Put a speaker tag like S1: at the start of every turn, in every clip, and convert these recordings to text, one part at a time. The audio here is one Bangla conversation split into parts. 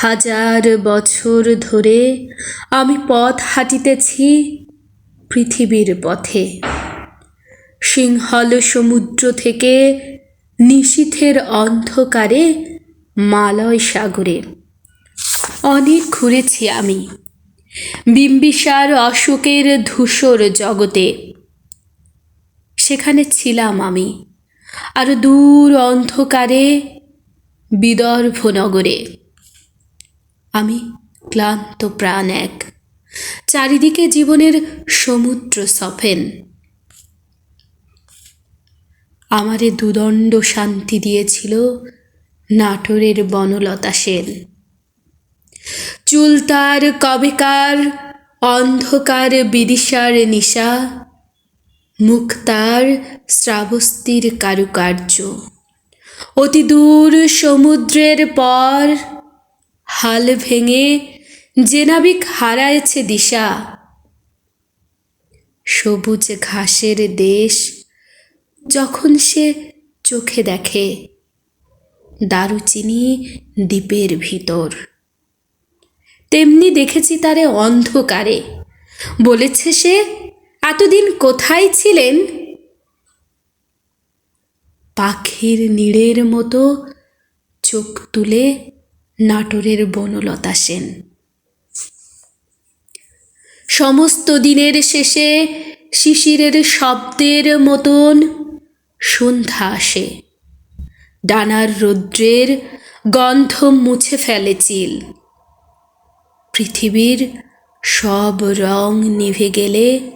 S1: হাজার বছর ধরে আমি পথ হাঁটিতেছি পৃথিবীর পথে। সিংহল সমুদ্র থেকে নিশীথের অন্ধকারে মালয় সাগরে। অনেক ঘুরেছি আমি বিম্বিসার অশোকের ধূসর জগতে। সেখানে ছিলাম আমি আরো দূর অন্ধকারে বিদর্ভ নগরে। আমি ক্লান্ত প্রাণ এক, চারিদিকে জীবনের সমুদ্র সফেন। আমারে দুদণ্ড শান্তি দিয়েছিল নাটোরের বনলতা সেন। চুল তার কবেকার অন্ধকার বিদিশার নিশা, মুখ তার শ্রাবস্তির কারুকার্য। অতি দূর সমুদ্রের পর হাল ভেঙে যে নাবিক হারায়েছে দিশা। সবুজ ঘাসের দেশ যখন সে চোখে দেখে, দারুচিনি দ্বীপের ভিতর। তেমনি দেখেছি তারে অন্ধকারে। বলেছে সে, এতদিন কোথায় ছিলেন? পাখির নীড়ের মতো চোখ তুলে নাটোরের বনলতা সেন। সমস্ত দিনের শেষে শিশিরের শব্দের মতন সন্ধ্যা আসে। ডানার রৌদ্রের গন্ধ মুছে ফেলে চিল। পৃথিবীর সব রং নিভে গেলে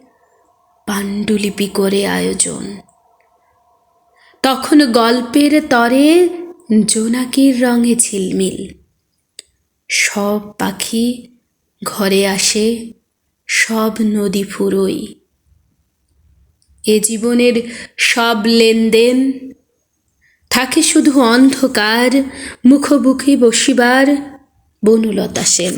S1: পাণ্ডুলিপি করে আয়োজন। তখন গল্পের তরে জোনাকির রঙে ঝিলমিল। সব পাখি ঘরে আসে, সব নদী ফুরোয়। এ জীবনের সব লেনদেন থাকে শুধু অন্ধকার মুখোমুখি বসিবার বনলতা সেন।